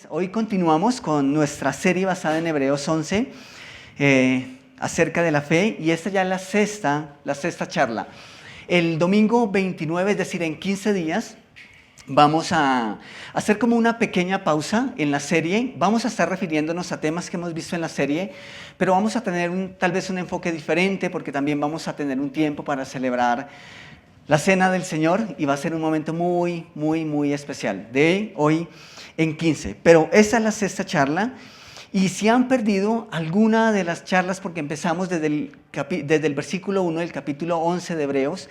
Hoy continuamos con nuestra serie basada en Hebreos 11 acerca de la fe, y esta ya es la sexta charla. El domingo 29, es decir, en 15 días, vamos a hacer como una pequeña pausa en la serie. Vamos a estar refiriéndonos a temas que hemos visto en la serie, pero vamos a tener tal vez un enfoque diferente, porque también vamos a tener un tiempo para celebrar la cena del Señor, y va a ser un momento muy, muy, muy especial de hoy en 15. Pero esta es la sexta charla, y si han perdido alguna de las charlas, porque empezamos desde el versículo 1 del capítulo 11 de Hebreos,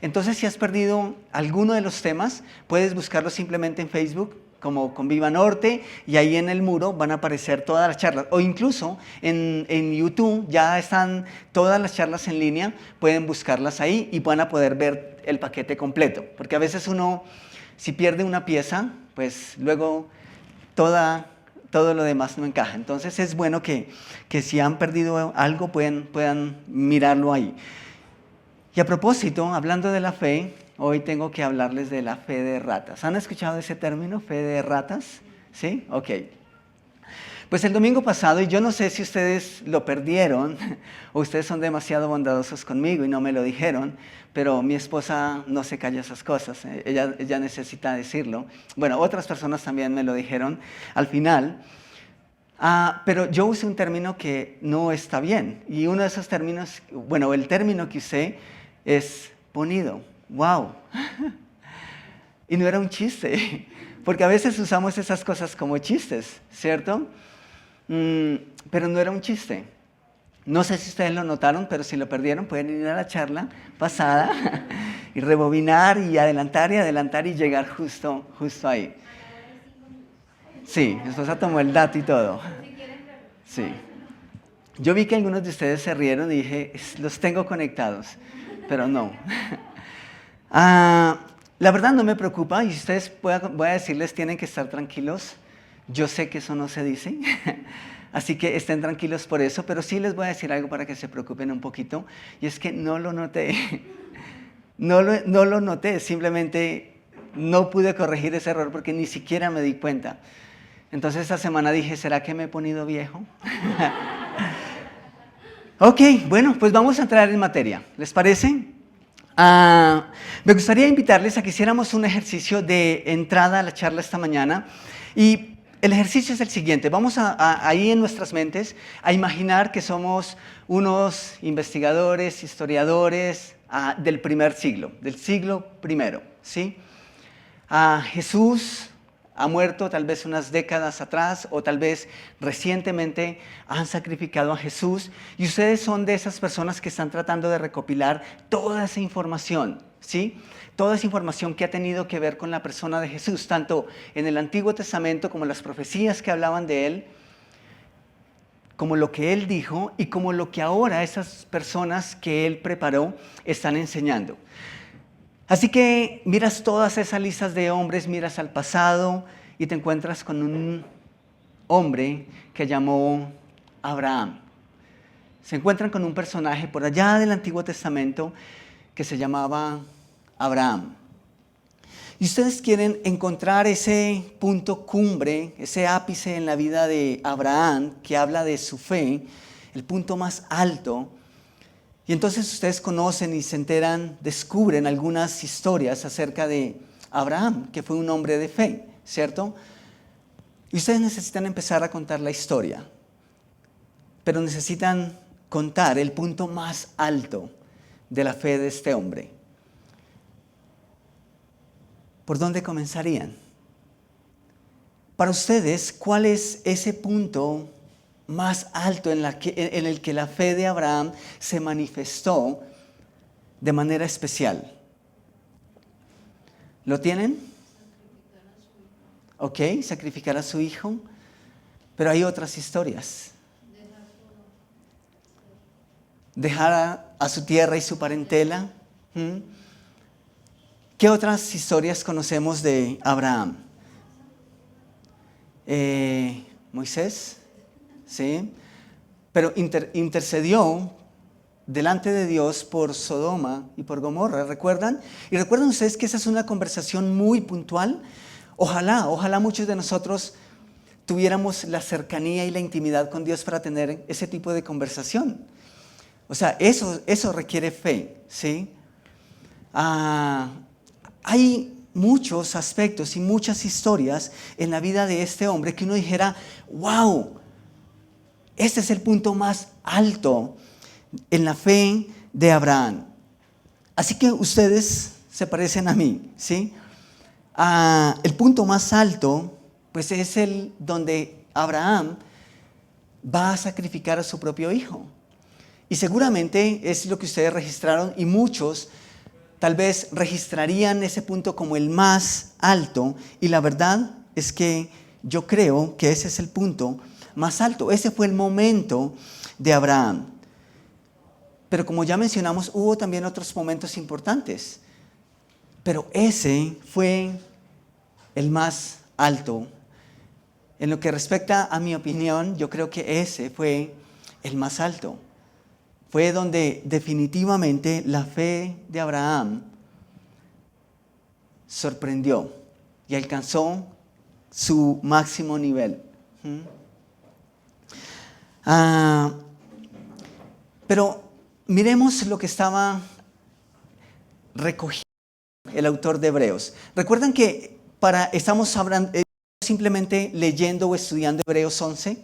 entonces si has perdido alguno de los temas, puedes buscarlo simplemente en Facebook como Conviva Norte, y ahí en el muro van a aparecer todas las charlas, o incluso en YouTube ya están todas las charlas en línea, pueden buscarlas ahí y van a poder ver el paquete completo, porque a veces uno, si pierde una pieza, pues luego todo lo demás no encaja. Entonces es bueno que si han perdido algo puedan mirarlo ahí. Y a propósito, hablando de la fe, hoy tengo que hablarles de la fe de ratas. ¿Han escuchado ese término, fe de ratas? ¿Sí? Ok. Pues el domingo pasado, y yo no sé si ustedes lo perdieron o ustedes son demasiado bondadosos conmigo y no me lo dijeron, pero mi esposa no se calla esas cosas, ella necesita decirlo. Bueno, otras personas también me lo dijeron al final. Pero yo usé un término que no está bien, y uno de esos términos, bueno, el término que usé es ponido. ¡Wow! Y no era un chiste, porque a veces usamos esas cosas como chistes, ¿cierto? Pero no era un chiste. No sé si ustedes lo notaron, pero si lo perdieron, pueden ir a la charla pasada y rebobinar y adelantar y llegar justo ahí. Sí, mi esposa tomó el dato y todo. Sí. Yo vi que algunos de ustedes se rieron y dije, los tengo conectados, pero no. La verdad no me preocupa, y ustedes, voy a decirles, tienen que estar tranquilos. Yo sé que eso no se dice, así que estén tranquilos por eso, pero sí les voy a decir algo para que se preocupen un poquito, y es que no lo noté. No lo noté, simplemente no pude corregir ese error porque ni siquiera me di cuenta. Entonces esta semana dije, ¿será que me he ponido viejo? Ok, bueno, pues vamos a entrar en materia, ¿les parece? Me gustaría invitarles a que hiciéramos un ejercicio de entrada a la charla esta mañana, y el ejercicio es el siguiente. Vamos ahí en nuestras mentes a imaginar que somos unos investigadores, historiadores del primer siglo, del siglo primero, ¿sí? Jesús ha muerto tal vez unas décadas atrás, o tal vez recientemente han sacrificado a Jesús, y ustedes son de esas personas que están tratando de recopilar toda esa información, ¿sí? Toda esa información que ha tenido que ver con la persona de Jesús, tanto en el Antiguo Testamento como las profecías que hablaban de Él, como lo que Él dijo y como lo que ahora esas personas que Él preparó están enseñando. Así que miras todas esas listas de hombres, miras al pasado y te encuentras con un hombre que llamó Abraham. Se encuentran con un personaje por allá del Antiguo Testamento que se llamaba Abraham. Y ustedes quieren encontrar ese punto cumbre, ese ápice en la vida de Abraham que habla de su fe, el punto más alto. Y entonces ustedes conocen y se enteran, descubren algunas historias acerca de Abraham, que fue un hombre de fe, ¿cierto? Y ustedes necesitan empezar a contar la historia, pero necesitan contar el punto más alto de la fe de este hombre. ¿Por dónde comenzarían? Para ustedes, ¿cuál es ese punto más alto en el que la fe de Abraham se manifestó de manera especial? ¿Lo tienen? Ok, sacrificar a su hijo, pero hay otras historias. Dejar a su tierra y su parentela. ¿Qué otras historias conocemos de Abraham? Moisés, ¿sí? Pero intercedió delante de Dios por Sodoma y por Gomorra, ¿recuerdan? Y recuerdan ustedes que esa es una conversación muy puntual. Ojalá muchos de nosotros tuviéramos la cercanía y la intimidad con Dios para tener ese tipo de conversación. O sea, eso requiere fe, ¿sí? Hay muchos aspectos y muchas historias en la vida de este hombre que uno dijera, wow, este es el punto más alto en la fe de Abraham. Así que ustedes se parecen a mí, ¿sí? El punto más alto, pues es el donde Abraham va a sacrificar a su propio hijo. Y seguramente es lo que ustedes registraron y muchos tal vez registrarían ese punto como el más alto. Y la verdad es que yo creo que ese es el punto más alto. Ese fue el momento de Abraham. Pero como ya mencionamos, hubo también otros momentos importantes. Pero ese fue el más alto. En lo que respecta a mi opinión, yo creo que ese fue el más alto. Fue donde definitivamente la fe de Abraham sorprendió y alcanzó su máximo nivel. Pero miremos lo que estaba recogiendo el autor de Hebreos. Recuerdan que estamos hablando, simplemente leyendo o estudiando Hebreos 11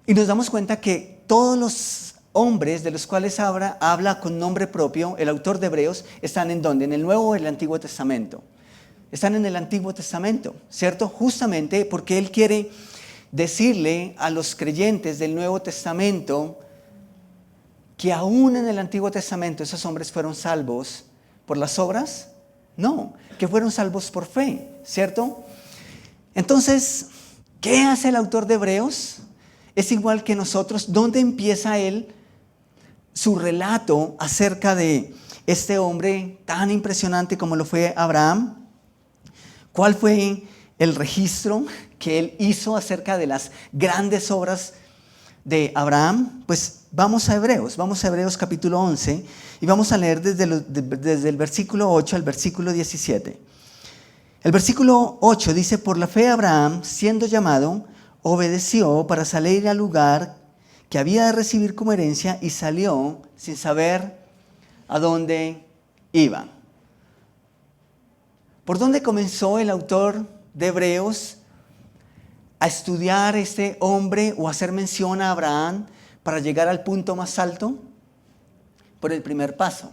y nos damos cuenta que todos los hombres de los cuales habla con nombre propio, el autor de Hebreos, están ¿en dónde? ¿En el Nuevo o el Antiguo Testamento? Están en el Antiguo Testamento, ¿cierto? Justamente porque él quiere decirle a los creyentes del Nuevo Testamento que aún en el Antiguo Testamento esos hombres fueron salvos por las obras. No, que fueron salvos por fe, ¿cierto? Entonces, ¿qué hace el autor de Hebreos? Es igual que nosotros. ¿Dónde empieza él su relato acerca de este hombre tan impresionante como lo fue Abraham? ¿Cuál fue el registro que él hizo acerca de las grandes obras de Abraham? Pues vamos a Hebreos capítulo 11 y vamos a leer desde el versículo 8 al versículo 17. El versículo 8 dice, por la fe Abraham, siendo llamado, obedeció para salir al lugar que había de recibir como herencia y salió sin saber a dónde iba. ¿Por dónde comenzó el autor de Hebreos a estudiar este hombre o a hacer mención a Abraham para llegar al punto más alto? Por el primer paso.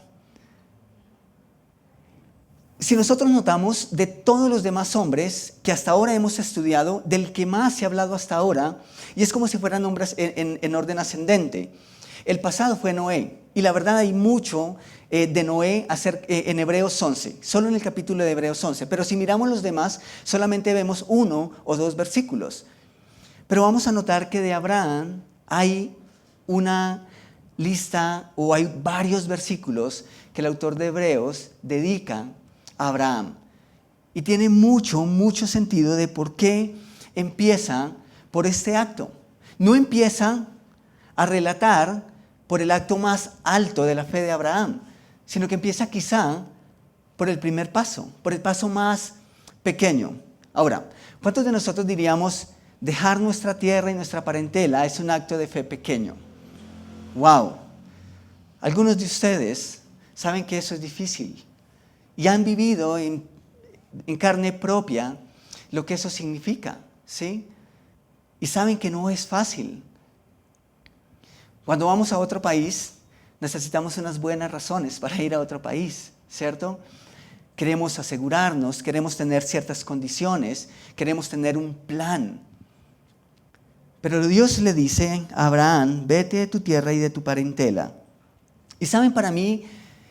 Si nosotros notamos, de todos los demás hombres que hasta ahora hemos estudiado, del que más se ha hablado hasta ahora, y es como si fueran nombres en orden ascendente. El pasado fue Noé, y la verdad hay mucho de Noé en Hebreos 11, solo en el capítulo de Hebreos 11, pero si miramos los demás, solamente vemos 1 o 2 versículos. Pero vamos a notar que de Abraham hay una lista o hay varios versículos que el autor de Hebreos dedica a Abraham. Y tiene mucho sentido de por qué empieza por este acto. No empieza a relatar por el acto más alto de la fe de Abraham, sino que empieza quizá por el primer paso, por el paso más pequeño. Ahora, ¿cuántos de nosotros diríamos dejar nuestra tierra y nuestra parentela es un acto de fe pequeño? ¡Wow! Algunos de ustedes saben que eso es difícil y han vivido en carne propia lo que eso significa, ¿sí? Y saben que no es fácil. Cuando vamos a otro país, necesitamos unas buenas razones para ir a otro país, ¿cierto? Queremos asegurarnos, queremos tener ciertas condiciones, queremos tener un plan. Pero Dios le dice a Abraham, vete de tu tierra y de tu parentela. Y saben, para mí,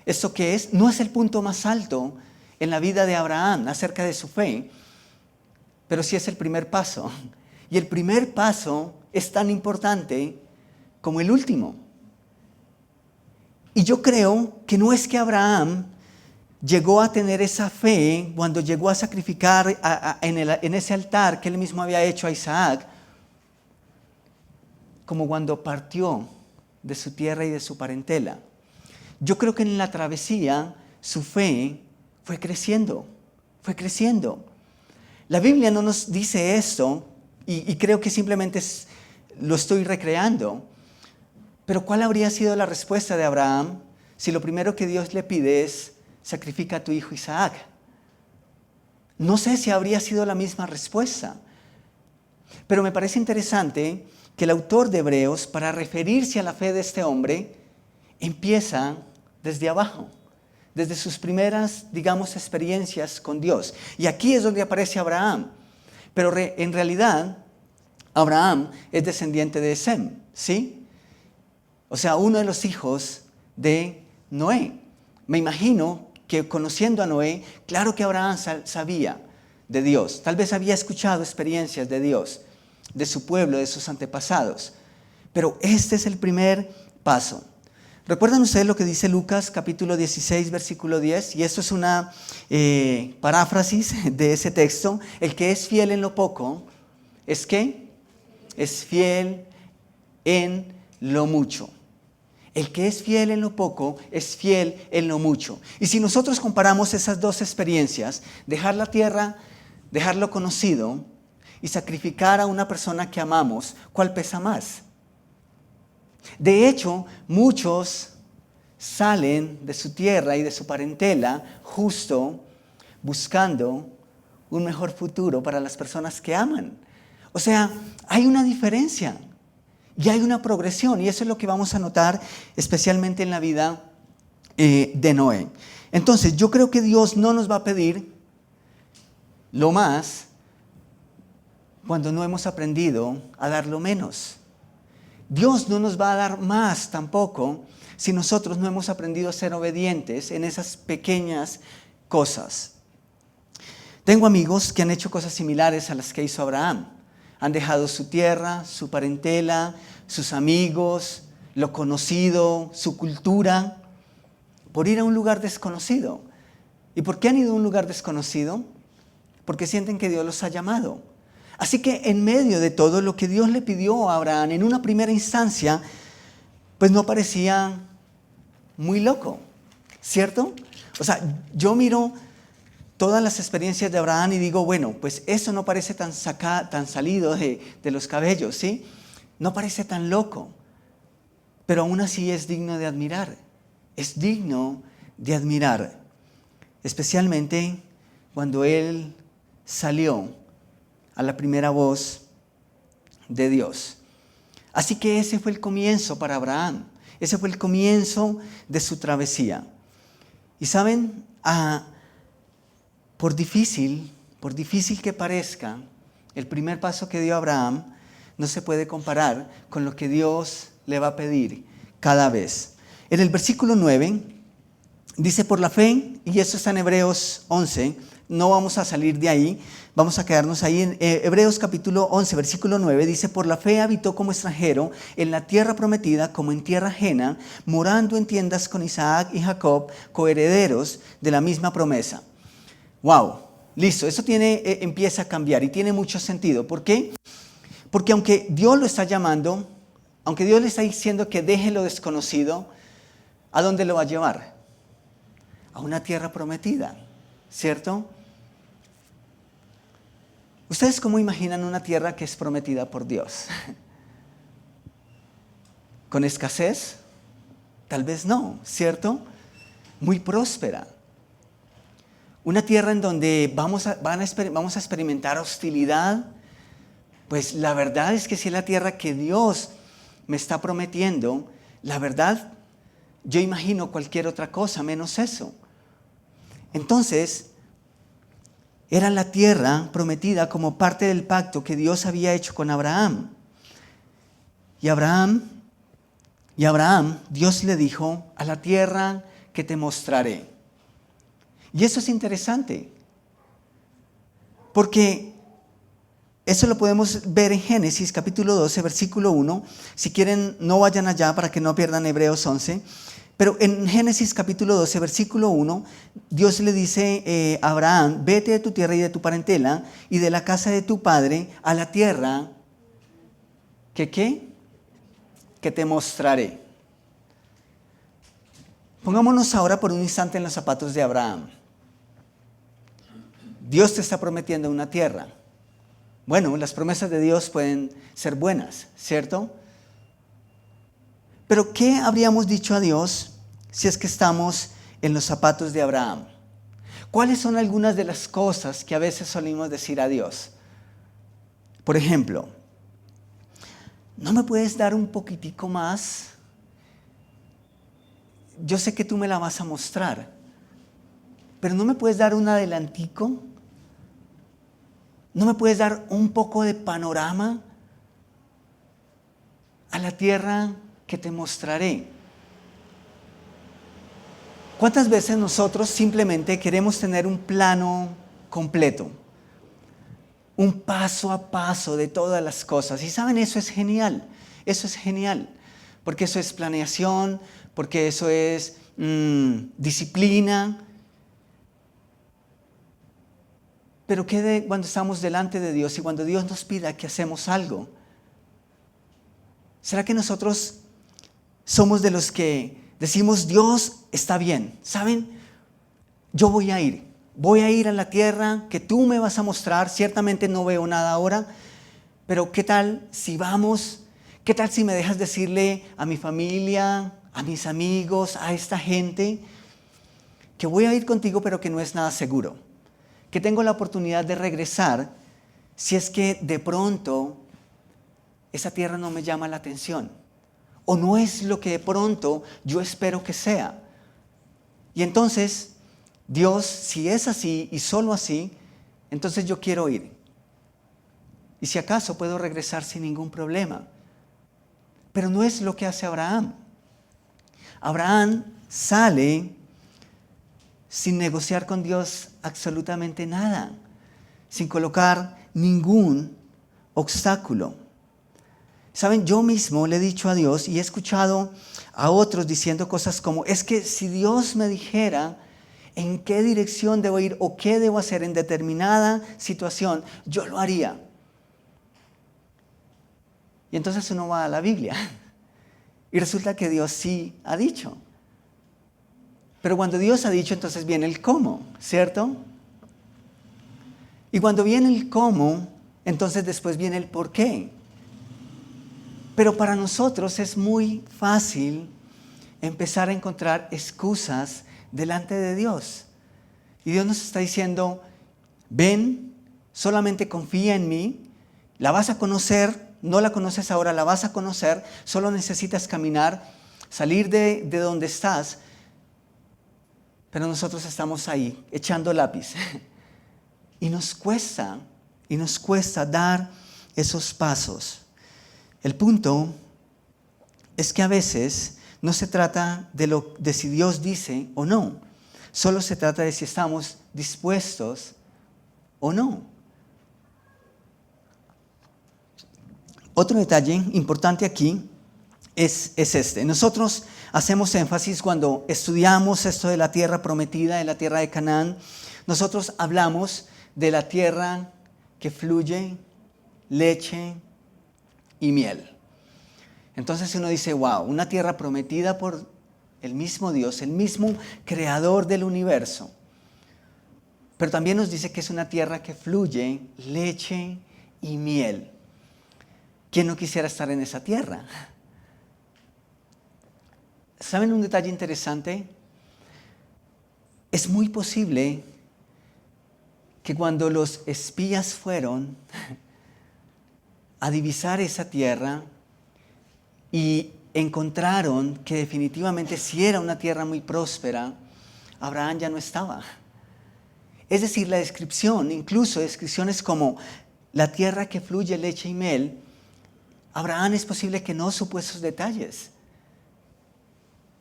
¿esto qué es? No es el punto más alto en la vida de Abraham acerca de su fe, pero sí es el primer paso. Y el primer paso es tan importante como el último. Y yo creo que no es que Abraham llegó a tener esa fe cuando llegó a sacrificar en ese altar que él mismo había hecho a Isaac, como cuando partió de su tierra y de su parentela. Yo creo que en la travesía su fe fue creciendo, fue creciendo. La Biblia no nos dice esto y creo que simplemente lo estoy recreando. Pero ¿cuál habría sido la respuesta de Abraham si lo primero que Dios le pide es sacrifica a tu hijo Isaac? No sé si habría sido la misma respuesta. Pero me parece interesante que el autor de Hebreos, para referirse a la fe de este hombre, empieza desde abajo, desde sus primeras, digamos, experiencias con Dios. Y aquí es donde aparece Abraham. Pero en realidad, Abraham es descendiente de Sem, ¿sí? O sea, uno de los hijos de Noé. Me imagino que conociendo a Noé, claro que Abraham sabía de Dios. Tal vez había escuchado experiencias de Dios, de su pueblo, de sus antepasados. Pero este es el primer paso. ¿Recuerdan ustedes lo que dice Lucas capítulo 16, versículo 10? Y esto es una paráfrasis de ese texto. El que es fiel en lo poco, ¿es qué? Es fiel en lo mucho. El que es fiel en lo poco, es fiel en lo mucho. Y si nosotros comparamos esas dos experiencias, dejar la tierra, dejar lo conocido y sacrificar a una persona que amamos, ¿cuál pesa más? De hecho, muchos salen de su tierra y de su parentela justo buscando un mejor futuro para las personas que aman. O sea, hay una diferencia y hay una progresión, y eso es lo que vamos a notar especialmente en la vida de Noé. Entonces, yo creo que Dios no nos va a pedir lo más cuando no hemos aprendido a dar lo menos. Dios no nos va a dar más tampoco si nosotros no hemos aprendido a ser obedientes en esas pequeñas cosas. Tengo amigos que han hecho cosas similares a las que hizo Abraham. Han dejado su tierra, su parentela, sus amigos, lo conocido, su cultura, por ir a un lugar desconocido. ¿Y por qué han ido a un lugar desconocido? Porque sienten que Dios los ha llamado. Así que en medio de todo lo que Dios le pidió a Abraham en una primera instancia, pues no parecía muy loco, ¿cierto? O sea, yo miro todas las experiencias de Abraham y digo, bueno, pues eso no parece tan salido de los cabellos, ¿sí? No parece tan loco, pero aún así es digno de admirar. Es digno de admirar, especialmente cuando él salió a la primera voz de Dios. Así que ese fue el comienzo para Abraham. Ese fue el comienzo de su travesía. Y saben, por difícil que parezca, el primer paso que dio Abraham no se puede comparar con lo que Dios le va a pedir cada vez. En el versículo 9 dice por la fe, y eso está en Hebreos 11, no vamos a salir de ahí, vamos a quedarnos ahí en Hebreos capítulo 11, versículo 9, dice, por la fe habitó como extranjero en la tierra prometida como en tierra ajena, morando en tiendas con Isaac y Jacob, coherederos de la misma promesa. ¡Wow! Listo, eso empieza a cambiar y tiene mucho sentido. ¿Por qué? Porque aunque Dios lo está llamando, aunque Dios le está diciendo que deje lo desconocido, ¿a dónde lo va a llevar? A una tierra prometida, ¿cierto? ¿Ustedes cómo imaginan una tierra que es prometida por Dios? ¿Con escasez? Tal vez no, ¿cierto? Muy próspera. Una tierra en donde vamos a experimentar hostilidad. Pues la verdad es que si es la tierra que Dios me está prometiendo, la verdad, yo imagino cualquier otra cosa menos eso. Entonces, era la tierra prometida como parte del pacto que Dios había hecho con Abraham. Y Abraham, Dios le dijo, a la tierra que te mostraré. Y eso es interesante, porque eso lo podemos ver en Génesis capítulo 12, versículo 1. Si quieren, no vayan allá para que no pierdan Hebreos 11. Pero en Génesis capítulo 12, versículo 1, Dios le dice a Abraham, vete de tu tierra y de tu parentela y de la casa de tu padre a la tierra que te mostraré. Pongámonos ahora por un instante en los zapatos de Abraham. Dios te está prometiendo una tierra. Bueno, las promesas de Dios pueden ser buenas, ¿cierto? Pero ¿qué habríamos dicho a Dios si es que estamos en los zapatos de Abraham? ¿Cuáles son algunas de las cosas que a veces solimos decir a Dios? Por ejemplo, ¿no me puedes dar un poquitico más? Yo sé que tú me la vas a mostrar, pero ¿no me puedes dar un adelantico? ¿No me puedes dar un poco de panorama a la tierra que te mostraré? ¿Cuántas veces nosotros simplemente queremos tener un plano completo? Un paso a paso de todas las cosas. Y saben, eso es genial. Eso es genial. Porque eso es planeación, porque eso es disciplina. Pero ¿qué de cuando estamos delante de Dios y cuando Dios nos pida que hacemos algo? ¿Será que nosotros somos de los que decimos, Dios está bien? ¿Saben? Yo voy a ir a la tierra que tú me vas a mostrar. Ciertamente no veo nada ahora, pero ¿qué tal si vamos? ¿Qué tal si me dejas decirle a mi familia, a mis amigos, a esta gente, que voy a ir contigo, pero que no es nada seguro? Que tengo la oportunidad de regresar si es que de pronto esa tierra no me llama la atención o no es lo que de pronto yo espero que sea. Y entonces, Dios, si es así y solo así, entonces yo quiero ir. Y si acaso puedo regresar sin ningún problema. Pero no es lo que hace Abraham. Abraham sale sin negociar con Dios absolutamente nada, sin colocar ningún obstáculo. Saben, yo mismo le he dicho a Dios y he escuchado a otros diciendo cosas como, es que si Dios me dijera en qué dirección debo ir o qué debo hacer en determinada situación, yo lo haría. Y entonces uno va a la Biblia y resulta que Dios sí ha dicho. Pero cuando Dios ha dicho, entonces viene el cómo, ¿cierto? Y cuando viene el cómo, entonces después viene el por qué. Pero para nosotros es muy fácil empezar a encontrar excusas delante de Dios. Y Dios nos está diciendo, ven, solamente confía en mí, la vas a conocer, no la conoces ahora, la vas a conocer, solo necesitas caminar, salir de donde estás. Pero nosotros estamos ahí, echando lápiz. Y nos cuesta dar esos pasos. El punto es que a veces no se trata de si Dios dice o no. Solo se trata de si estamos dispuestos o no. Otro detalle importante aquí es este. Nosotros hacemos énfasis cuando estudiamos esto de la tierra prometida, de la tierra de Canaán. Nosotros hablamos de la tierra que fluye leche y miel. Entonces uno dice, wow, una tierra prometida por el mismo Dios, el mismo creador del universo. Pero también nos dice que es una tierra que fluye leche y miel. ¿Quién no quisiera estar en esa tierra? ¿Saben un detalle interesante? Es muy posible que cuando los espías fueron a divisar esa tierra y encontraron que definitivamente sí era una tierra muy próspera, Abraham ya no estaba. Es decir, la descripción, incluso descripciones como la tierra que fluye leche y miel, Abraham es posible que no supo esos detalles.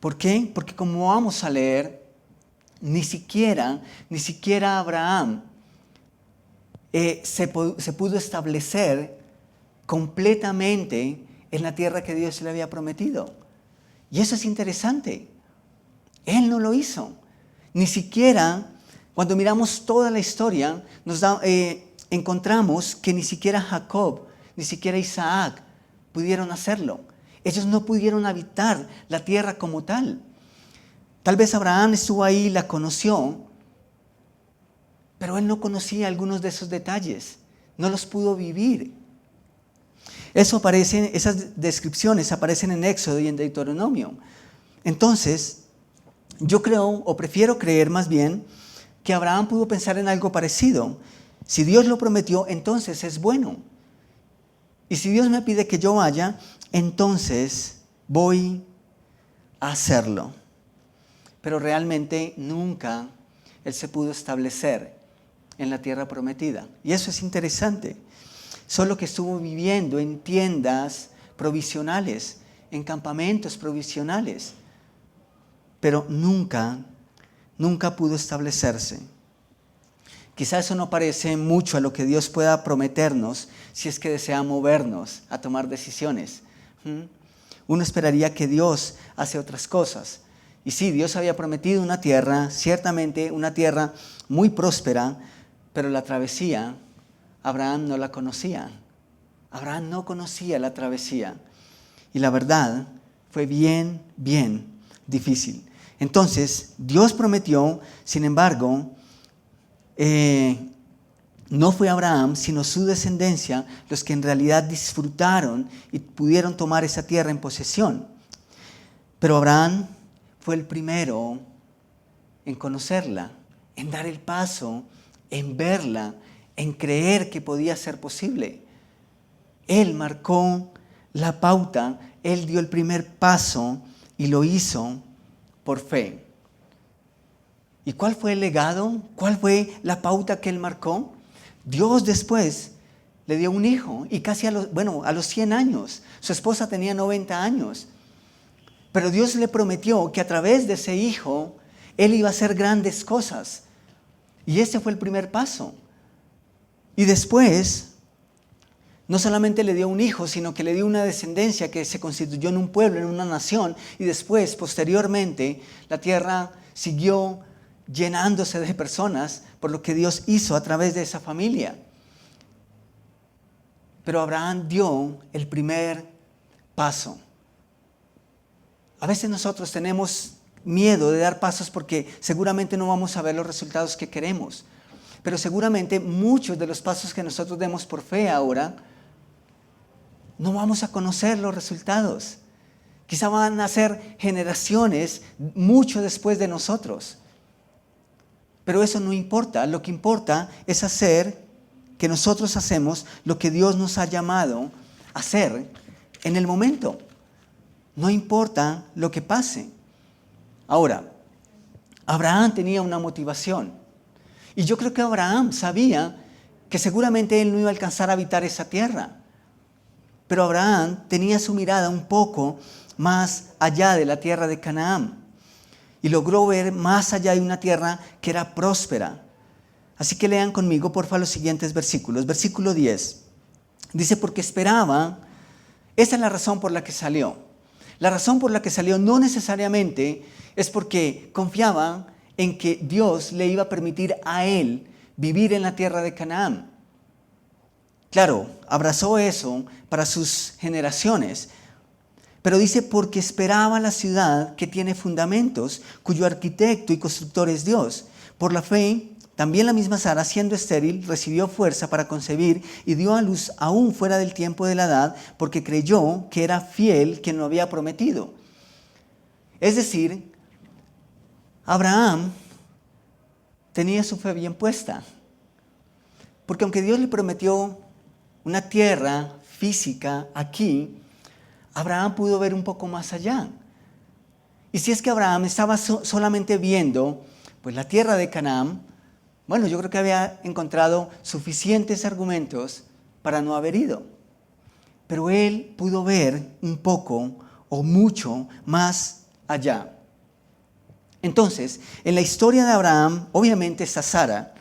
¿Por qué? Porque como vamos a leer, ni siquiera Abraham se pudo establecer completamente en la tierra que Dios le había prometido. Y eso es interesante. Él no lo hizo. Ni siquiera, cuando miramos toda la historia, encontramos que ni siquiera Jacob, ni siquiera Isaac pudieron hacerlo. Ellos no pudieron habitar la tierra como tal. Tal vez Abraham estuvo ahí, la conoció, pero él no conocía algunos de esos detalles no los pudo vivir. Esas descripciones aparecen en Éxodo y en Deuteronomio. Entonces, yo creo, o prefiero creer más bien, que Abraham pudo pensar en algo parecido. Si Dios lo prometió, entonces es bueno. Y si Dios me pide que yo vaya, entonces voy a hacerlo. Pero realmente nunca él se pudo establecer en la tierra prometida. Y eso es interesante. Solo que estuvo viviendo en tiendas provisionales, en campamentos provisionales. Pero nunca pudo establecerse. Quizás eso no parece mucho a lo que Dios pueda prometernos si es que desea movernos a tomar decisiones. Uno esperaría que Dios hace otras cosas. Y sí, Dios había prometido una tierra, ciertamente una tierra muy próspera, pero la travesía, Abraham no la conocía. Abraham no conocía la travesía. Y la verdad fue bien difícil. Entonces, Dios prometió, sin embargo, no fue Abraham, sino su descendencia, los que en realidad disfrutaron y pudieron tomar esa tierra en posesión. Pero Abraham fue el primero en conocerla, en dar el paso, en verla, en creer que podía ser posible. Él marcó la pauta, él dio el primer paso y lo hizo por fe. ¿Y cuál fue el legado? ¿Cuál fue la pauta que él marcó? Dios después le dio un hijo y casi a los 100 años. Su esposa tenía 90 años. Pero Dios le prometió que a través de ese hijo, él iba a hacer grandes cosas. Y ese fue el primer paso. Y después, no solamente le dio un hijo, sino que le dio una descendencia que se constituyó en un pueblo, en una nación. Y después, posteriormente, la tierra siguió llenándose de personas por lo que Dios hizo a través de esa familia. Pero Abraham dio el primer paso. A veces nosotros tenemos miedo de dar pasos porque seguramente no vamos a ver los resultados que queremos. Pero seguramente muchos de los pasos que nosotros demos por fe ahora, no vamos a conocer los resultados. Quizá van a ser generaciones mucho después de nosotros. Pero eso no importa. Lo que importa es hacer que nosotros hacemos lo que Dios nos ha llamado a hacer en el momento. No importa lo que pase. Ahora, Abraham tenía una motivación. Y yo creo que Abraham sabía que seguramente él no iba a alcanzar a habitar esa tierra. Pero Abraham tenía su mirada un poco más allá de la tierra de Canaán. Y logró ver más allá de una tierra que era próspera. Así que lean conmigo, porfa, los siguientes versículos. Versículo 10. Dice, porque esperaba, esa es la razón por la que salió. La razón por la que salió no necesariamente es porque confiaba en que Dios le iba a permitir a él vivir en la tierra de Canaán. Claro, abrazó eso para sus generaciones. Pero dice, porque esperaba la ciudad que tiene fundamentos, cuyo arquitecto y constructor es Dios. Por la fe, también la misma Sara, siendo estéril, recibió fuerza para concebir y dio a luz aún fuera del tiempo de la edad, porque creyó que era fiel quien lo había prometido. Es decir, Abraham tenía su fe bien puesta. Porque aunque Dios le prometió una tierra física aquí, Abraham pudo ver un poco más allá. Y si es que Abraham estaba solamente viendo pues, la tierra de Canaán, bueno, yo creo que había encontrado suficientes argumentos para no haber ido. Pero él pudo ver un poco o mucho más allá. Entonces, en la historia de Abraham, obviamente está Sara,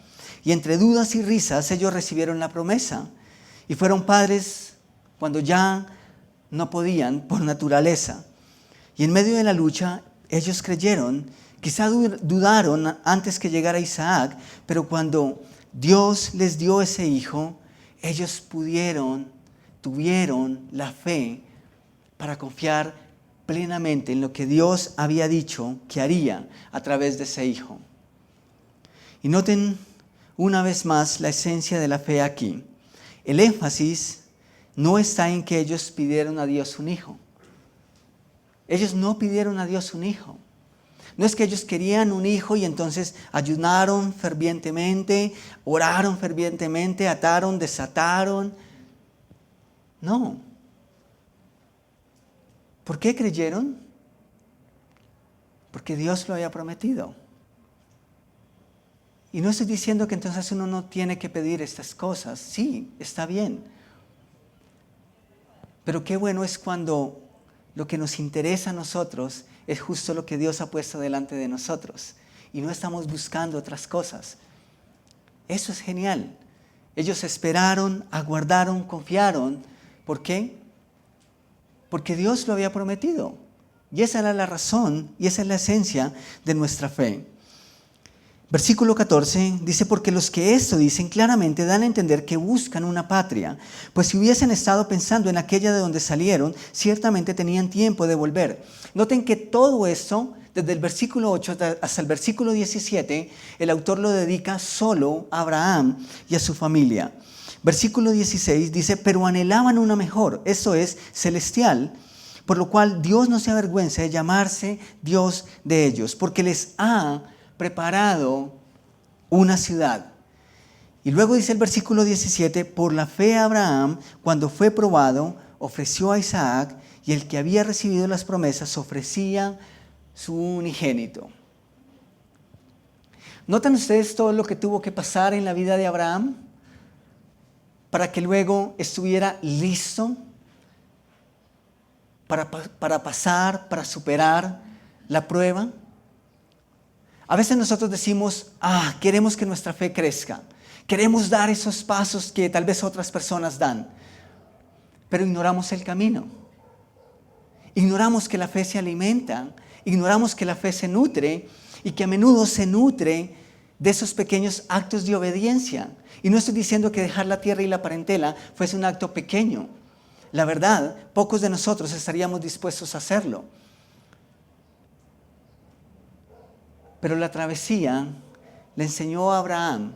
y entre dudas y risas ellos recibieron la promesa y fueron padres cuando ya no podían por naturaleza. Y en medio de la lucha, ellos creyeron, quizá dudaron antes que llegara Isaac, pero cuando Dios les dio ese hijo, ellos tuvieron la fe para confiar plenamente en lo que Dios había dicho que haría a través de ese hijo. Y noten una vez más la esencia de la fe aquí. El énfasis no está en que ellos pidieron a Dios un hijo. Ellos no pidieron a Dios un hijo. No es que ellos querían un hijo y entonces ayunaron fervientemente, oraron fervientemente, ataron, desataron. No. ¿Por qué creyeron? Porque Dios lo había prometido. Y no estoy diciendo que entonces uno no tiene que pedir estas cosas. Sí, está bien. Pero qué bueno es cuando lo que nos interesa a nosotros es justo lo que Dios ha puesto delante de nosotros. Y no estamos buscando otras cosas. Eso es genial. Ellos esperaron, aguardaron, confiaron. ¿Por qué? Porque Dios lo había prometido. Y esa era la razón y esa es la esencia de nuestra fe. Versículo 14 dice, porque los que esto dicen claramente dan a entender que buscan una patria, pues si hubiesen estado pensando en aquella de donde salieron, ciertamente tenían tiempo de volver. Noten que todo esto, desde el versículo 8 hasta el versículo 17, el autor lo dedica solo a Abraham y a su familia. Versículo 16 dice, pero anhelaban una mejor, eso es, celestial, por lo cual Dios no se avergüenza de llamarse Dios de ellos, porque les ha preparado una ciudad. Y luego dice el versículo 17, por la fe Abraham, cuando fue probado, ofreció a Isaac, y el que había recibido las promesas ofrecía su unigénito. ¿Notan ustedes todo lo que tuvo que pasar en la vida de Abraham para que luego estuviera listo para pasar, para superar la prueba? A veces nosotros decimos, queremos que nuestra fe crezca. Queremos dar esos pasos que tal vez otras personas dan. Pero ignoramos el camino. Ignoramos que la fe se alimenta. Ignoramos que la fe se nutre y que a menudo se nutre de esos pequeños actos de obediencia. Y no estoy diciendo que dejar la tierra y la parentela fuese un acto pequeño. La verdad, pocos de nosotros estaríamos dispuestos a hacerlo. Pero la travesía le enseñó a Abraham,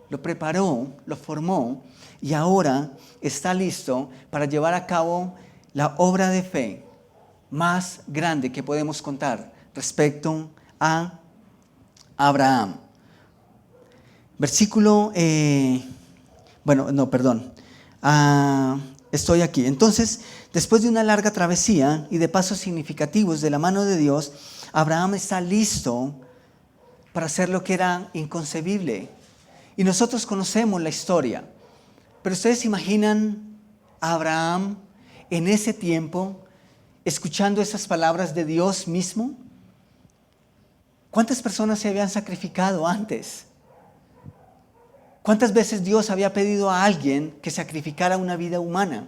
lo preparó, lo formó y ahora está listo para llevar a cabo la obra de fe más grande que podemos contar respecto a Abraham. Estoy aquí. Entonces, después de una larga travesía y de pasos significativos de la mano de Dios, Abraham está listo para hacer lo que era inconcebible. Y nosotros conocemos la historia. Pero ustedes imaginan a Abraham en ese tiempo escuchando esas palabras de Dios mismo. ¿Cuántas personas se habían sacrificado antes? ¿Cuántas veces Dios había pedido a alguien que sacrificara una vida humana?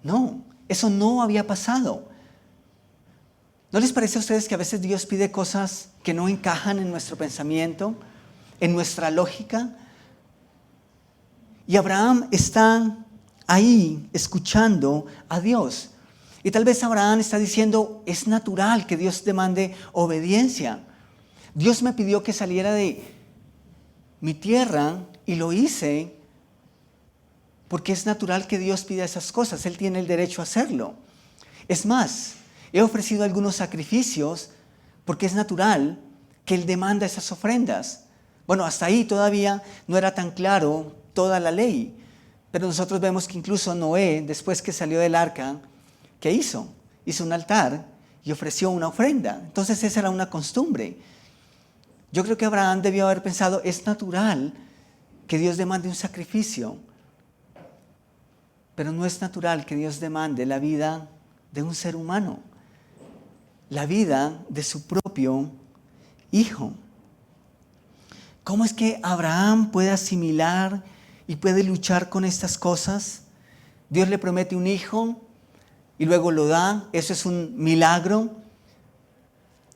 No, eso no había pasado. ¿No les parece a ustedes que a veces Dios pide cosas que no encajan en nuestro pensamiento, en nuestra lógica? Y Abraham está ahí escuchando a Dios. Y tal vez Abraham está diciendo, es natural que Dios demande obediencia. Dios me pidió que saliera de mi tierra y lo hice porque es natural que Dios pida esas cosas. Él tiene el derecho a hacerlo. Es más, he ofrecido algunos sacrificios porque es natural que Él demanda esas ofrendas. Bueno, hasta ahí todavía no era tan claro toda la ley. Pero nosotros vemos que incluso Noé, después que salió del arca, ¿qué hizo? Hizo un altar y ofreció una ofrenda. Entonces esa era una costumbre. Yo creo que Abraham debió haber pensado, es natural que Dios demande un sacrificio. Pero no es natural que Dios demande la vida de un ser humano. La vida de su propio hijo. ¿Cómo es que Abraham puede asimilar y puede luchar con estas cosas? Dios le promete un hijo y luego lo da. Eso es un milagro.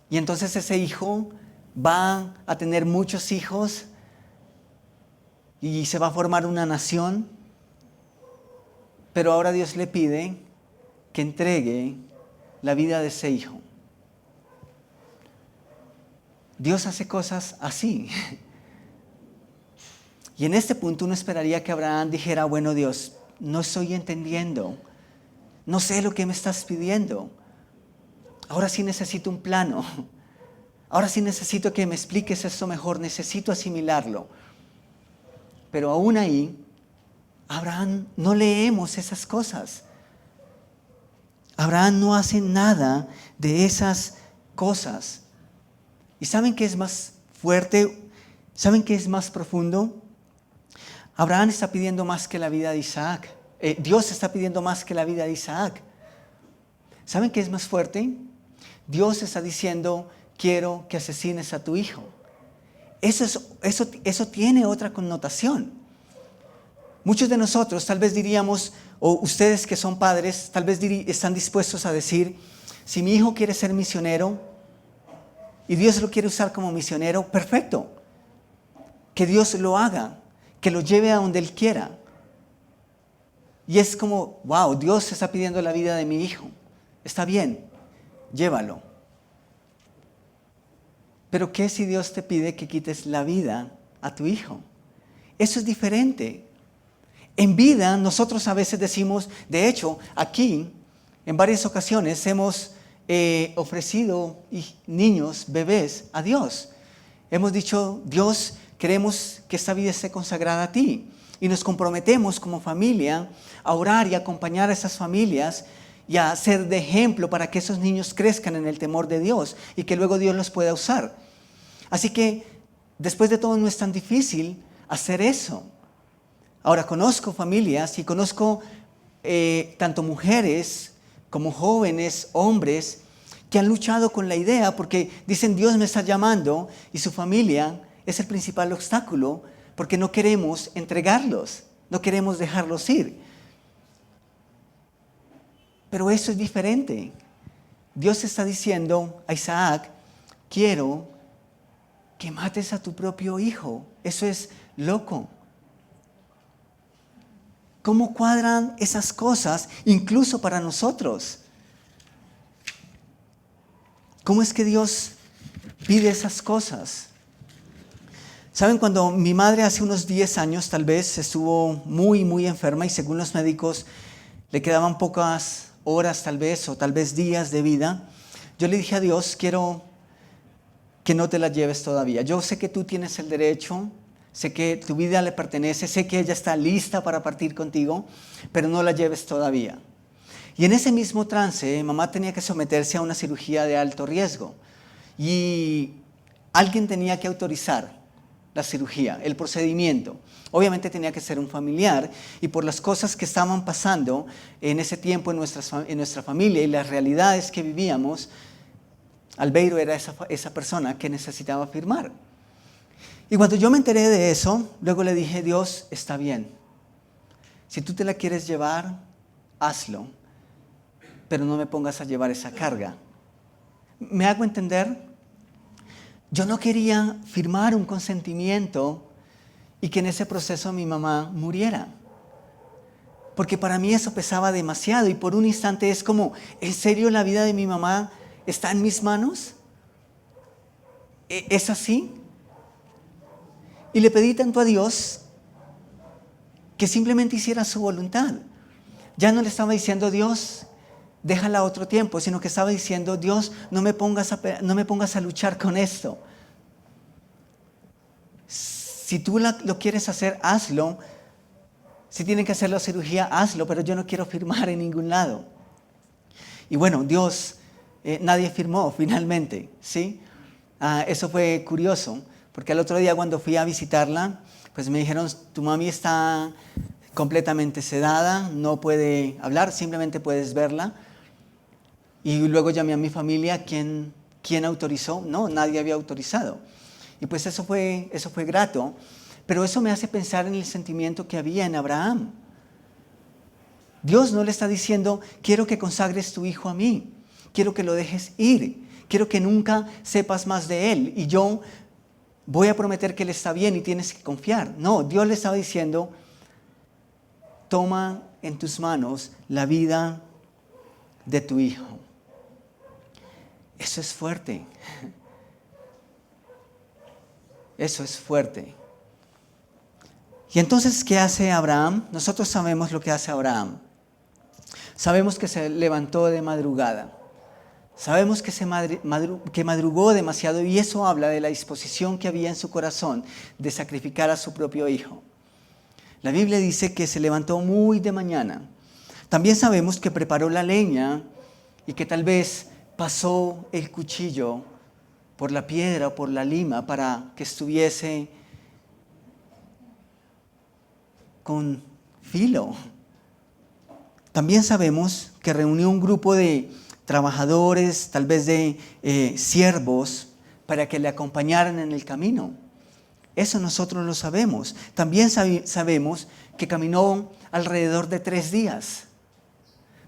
Y entonces ese hijo va a tener muchos hijos y se va a formar una nación. Pero ahora Dios le pide que entregue la vida de ese hijo. Dios hace cosas así. Y en este punto uno esperaría que Abraham dijera, bueno Dios, no estoy entendiendo, no sé lo que me estás pidiendo. Ahora sí necesito un plano, ahora sí necesito que me expliques esto mejor, necesito asimilarlo. Pero aún ahí, Abraham no leemos esas cosas. Abraham no hace nada de esas cosas. ¿Y saben qué es más fuerte? ¿Saben qué es más profundo? Abraham está pidiendo más que la vida de Isaac. Dios está pidiendo más que la vida de Isaac. ¿Saben qué es más fuerte? Dios está diciendo, quiero que asesines a tu hijo. Eso tiene otra connotación. Muchos de nosotros tal vez diríamos, o ustedes que son padres, tal vez están dispuestos a decir, si mi hijo quiere ser misionero y Dios lo quiere usar como misionero, perfecto. Que Dios lo haga, que lo lleve a donde Él quiera. Y es como, wow, Dios está pidiendo la vida de mi hijo. Está bien, llévalo. Pero ¿qué si Dios te pide que quites la vida a tu hijo? Eso es diferente. En vida nosotros a veces decimos, de hecho, aquí en varias ocasiones hemos ofrecido niños, bebés a Dios. Hemos dicho, Dios, queremos que esta vida esté consagrada a ti. Y nos comprometemos como familia a orar y acompañar a esas familias y a ser de ejemplo para que esos niños crezcan en el temor de Dios y que luego Dios los pueda usar. Así que después de todo no es tan difícil hacer eso. Ahora conozco familias y conozco tanto mujeres como jóvenes, hombres, que han luchado con la idea porque dicen Dios me está llamando y su familia es el principal obstáculo porque no queremos entregarlos, no queremos dejarlos ir. Pero eso es diferente. Dios está diciendo a Isaac, quiero que mates a tu propio hijo. Eso es loco. ¿Cómo cuadran esas cosas incluso para nosotros? ¿Cómo es que Dios pide esas cosas? ¿Saben? Cuando mi madre hace unos 10 años tal vez estuvo muy enferma y según los médicos le quedaban pocas horas tal vez o tal vez días de vida, yo le dije a Dios, quiero que no te la lleves todavía. Yo sé que tú tienes el derecho, sé que tu vida le pertenece, sé que ella está lista para partir contigo, pero no la lleves todavía. Y en ese mismo trance, mamá tenía que someterse a una cirugía de alto riesgo y alguien tenía que autorizar la cirugía, el procedimiento. Obviamente tenía que ser un familiar y por las cosas que estaban pasando en ese tiempo en nuestra familia y las realidades que vivíamos, Albeiro era esa persona que necesitaba firmar. Y cuando yo me enteré de eso, luego le dije, Dios, está bien. Si tú te la quieres llevar, hazlo, pero no me pongas a llevar esa carga. ¿Me hago entender? Yo no quería firmar un consentimiento y que en ese proceso mi mamá muriera. Porque para mí eso pesaba demasiado y por un instante es como, ¿en serio la vida de mi mamá está en mis manos? ¿Es así? Y le pedí tanto a Dios que simplemente hiciera su voluntad. Ya no le estaba diciendo, Dios, déjala otro tiempo, sino que estaba diciendo, Dios, no me pongas a luchar con esto. Si tú lo quieres hacer, hazlo. Si tienen que hacer la cirugía, hazlo, pero yo no quiero firmar en ningún lado. Y bueno, Dios, nadie firmó finalmente, ¿sí? Eso fue curioso, porque el otro día cuando fui a visitarla, pues me dijeron, tu mami está completamente sedada, no puede hablar, simplemente puedes verla. Y luego llamé a mi familia, ¿quién autorizó? No, nadie había autorizado. Y pues eso fue grato, pero eso me hace pensar en el sentimiento que había en Abraham. Dios no le está diciendo, quiero que consagres tu hijo a mí, quiero que lo dejes ir, quiero que nunca sepas más de él y yo voy a prometer que él está bien y tienes que confiar. No, Dios le estaba diciendo, toma en tus manos la vida de tu hijo. Eso es fuerte. Eso es fuerte. Y entonces, ¿qué hace Abraham? Nosotros sabemos lo que hace Abraham. Sabemos que se levantó de madrugada. Sabemos que que madrugó demasiado, y eso habla de la disposición que había en su corazón de sacrificar a su propio hijo. La Biblia dice que se levantó muy de mañana. También sabemos que preparó la leña y que tal vez pasó el cuchillo por la piedra o por la lima para que estuviese con filo. También sabemos que reunió un grupo de trabajadores, tal vez de siervos, para que le acompañaran en el camino. Eso nosotros lo sabemos. También sabemos que caminó alrededor de 3 días.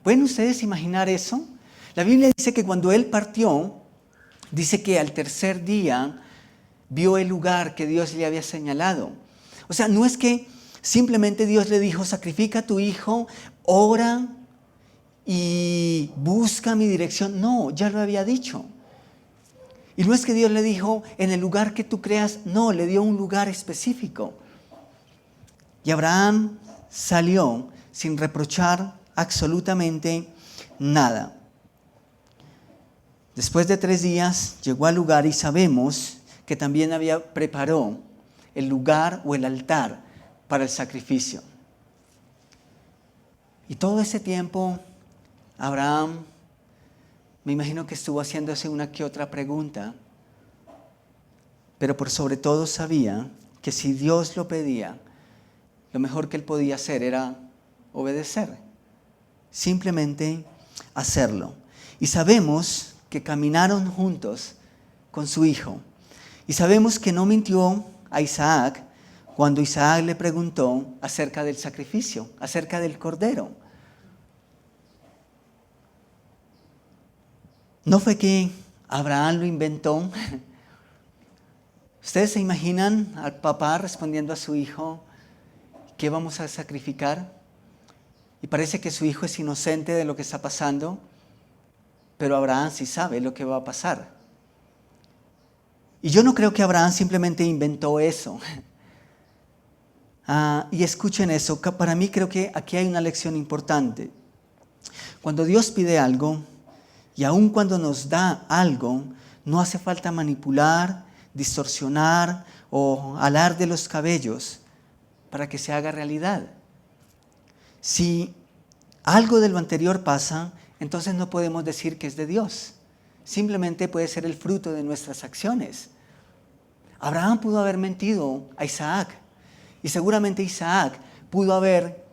¿Pueden ustedes imaginar eso? La Biblia dice que cuando él partió, dice que al 3er día vio el lugar que Dios le había señalado. O sea, no es que simplemente Dios le dijo, sacrifica a tu hijo, ora y busca mi dirección. No, ya lo había dicho. Y no es que Dios le dijo, en el lugar que tú creas, no, le dio un lugar específico. Y Abraham salió sin reprochar absolutamente nada. Después de 3 días llegó al lugar y sabemos que también preparó el lugar o el altar para el sacrificio. Y todo ese tiempo Abraham, me imagino que estuvo haciéndose una que otra pregunta, pero por sobre todo sabía que si Dios lo pedía, lo mejor que él podía hacer era obedecer, simplemente hacerlo. Y sabemos que caminaron juntos con su hijo. Y sabemos que no mintió a Isaac cuando Isaac le preguntó acerca del sacrificio, acerca del cordero. No fue que Abraham lo inventó. ¿Ustedes se imaginan al papá respondiendo a su hijo, ¿qué vamos a sacrificar? Y parece que su hijo es inocente de lo que está pasando, pero Abraham sí sabe lo que va a pasar. Y yo no creo que Abraham simplemente inventó eso. Y escuchen eso, para mí creo que aquí hay una lección importante. Cuando Dios pide algo, y aun cuando nos da algo, no hace falta manipular, distorsionar o alar de los cabellos para que se haga realidad. Si algo de lo anterior pasa, entonces no podemos decir que es de Dios. Simplemente puede ser el fruto de nuestras acciones. Abraham pudo haber mentido a Isaac y seguramente Isaac pudo haber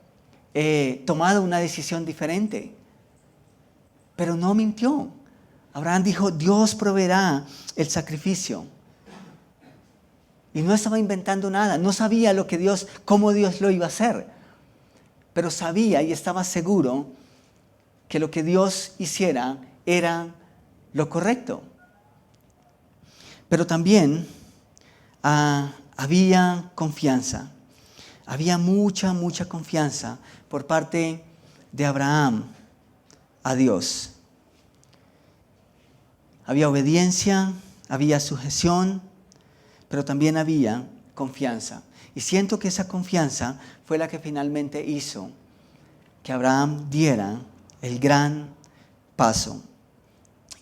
tomado una decisión diferente. Pero no mintió. Abraham dijo, Dios proveerá el sacrificio. Y no estaba inventando nada. No sabía cómo Dios lo iba a hacer. Pero sabía y estaba seguro que lo que Dios hiciera era lo correcto. Pero también había confianza. Había mucha confianza por parte de Abraham a Dios. Había obediencia, había sujeción, pero también había confianza. Y siento que esa confianza fue la que finalmente hizo que Abraham diera el gran paso.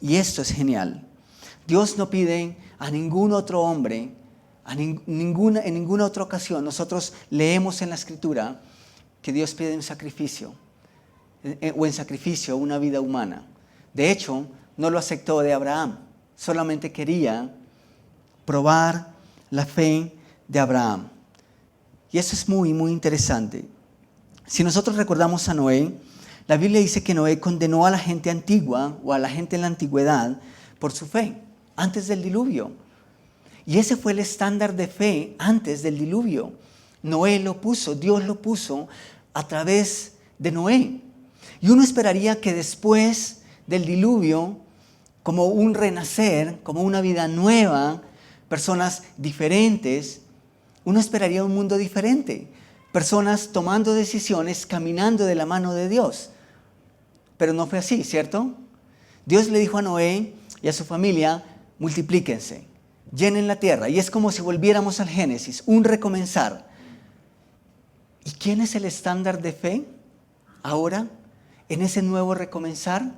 Y esto es genial. Dios no pide a ningún otro hombre, en ninguna otra ocasión. Nosotros leemos en la Escritura que Dios pide un sacrificio. O en sacrificio una vida humana. De hecho, no lo aceptó de Abraham, solamente quería probar la fe de Abraham. Y eso es muy interesante. Si nosotros recordamos a Noé, la Biblia dice que Noé condenó a la gente antigua o a la gente en la antigüedad por su fe, antes del diluvio. Y ese fue el estándar de fe antes del diluvio. Noé lo puso, Dios lo puso a través de Noé. Y uno esperaría que después del diluvio, como un renacer, como una vida nueva, personas diferentes, uno esperaría un mundo diferente. Personas tomando decisiones, caminando de la mano de Dios. Pero no fue así, ¿cierto? Dios le dijo a Noé y a su familia, multiplíquense, llenen la tierra. Y es como si volviéramos al Génesis, un recomenzar. ¿Y quién es el estándar de fe ahora en ese nuevo recomenzar?